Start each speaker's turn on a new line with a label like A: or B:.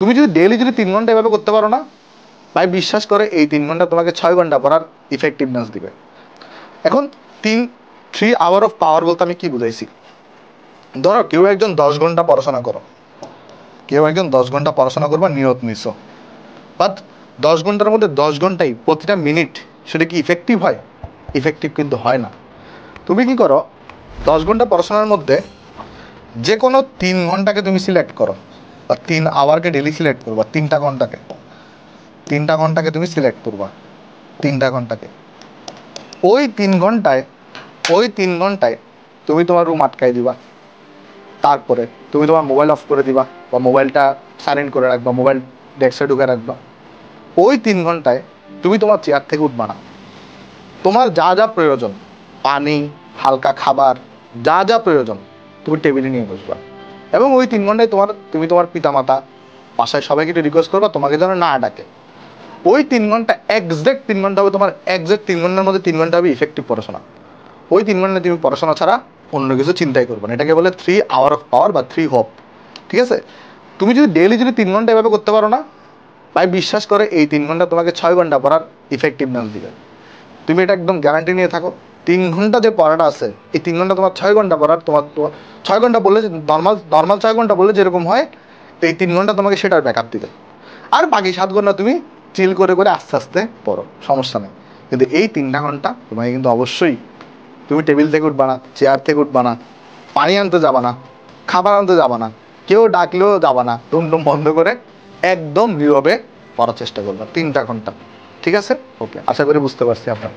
A: তুমি যদি ডেইলি যদি 3 ঘন্টা এভাবে করতে পারো না ভাই, বিশ্বাস করে এই 3 ঘন্টা তোমাকে 6 ঘন্টা পড়ার ইফেক্টিভনেস দিবে। এখন 3 আওয়ার অফ পাওয়ার বলতে আমি কি বুঝাইছি? ধরো কেউ একজন 10 ঘন্টা পড়াশোনা করো, কেউ একজন 10 ঘন্টা পড়াশোনা করবা নিয়ত নিছো, বাট 10 ঘন্টার মধ্যে 10 ঘন্টাই প্রতিটা মিনিট সেটা কি ইফেক্টিভ হয়? ইফেক্টিভ কিন্তু হয় না। তুমি কি করো, 10 ঘন্টা পড়াশোনার মধ্যে যে কোনো 3 ঘন্টাকে তুমি সিলেক্ট করো, বা 3 আওয়ারকে ডেলি সিলেক্ট করবা, 3টা ঘন্টাকে তুমি সিলেক্ট করবা, 3টা ঘন্টাকে। ওই 3 ঘন্টায়, ওই 3 ঘন্টায় তুমি তোমার রুম আটকাই দিবা, তারপরে তুমি তোমার মোবাইল অফ করে দিবা বা মোবাইলটা সাইলেন্ট করে রাখবা, মোবাইল ডেস্কে ঢুকে রাখবা। ওই 3 ঘন্টায় তুমি তোমার চেয়ার থেকে উঠবা না। তোমার যা যা প্রয়োজন, পানি, হালকা খাবার, যা যা প্রয়োজন তুমি টেবিলে নিয়ে বসবা। এবং ওই 3 ঘন্টায় তুমি তোমার পিতামাতা, বাসায় সবাইকে রিকোয়েস্ট করবা তোমাকে যেন না ডাকে। ওই 3 ঘন্টা এক্সাক্ট 3 ঘন্টা হবে তোমার, এক্সাক্ট 3 ঘন্টার মধ্যে 3 ঘন্টা হবে ইফেক্টিভ পড়াশোনা। ওই 3 ঘন্টা তুমি পড়াশোনা ছাড়া অন্য কিছু চিন্তাই করবে না। এটাকে বলে 3 আওয়ার অফ পাওয়ার বা 3 হোপ। ঠিক আছে? তুমি যদি ডেইলি যদি 3 ঘন্টা এভাবে করতে পারো না ভাই, বিশ্বাস করে এই 3 ঘন্টা তোমাকে 6 ঘন্টা পড়ার ইফেক্টিভনেস দিবে। তুমি এটা একদম গ্যারান্টি নিয়ে থাকো। 3 ঘন্টা যে পড়াটা আছে, এই 3 ঘন্টা তোমার 6 ঘন্টা পড়ার, তোমার 6 ঘন্টা বললে নর্মাল নর্মাল 6 ঘন্টা বললে যেরকম হয়, তো এই 3 ঘন্টা তোমাকে সেটার ব্যাক আপ দিবে। আর বাকি 7 ঘন্টা তুমি চিল করে করে আস্তে আস্তে পড়ো, সমস্যা নেই। কিন্তু এই 3টা ঘন্টা তোমাকে কিন্তু অবশ্যই, তুমি টেবিল থেকে উঠবা না, চেয়ার থেকে উঠবা না, পানি আনতে যাবা না, খাবার আনতে যাবা না, কেউ ডাকলেও যাবা না, রুম টুম বন্ধ করে একদম নীরবে পড়ার চেষ্টা করবা 3টা ঘন্টা। ঠিক আছে? ওকে, আশা করি বুঝতে পারছি আপনার।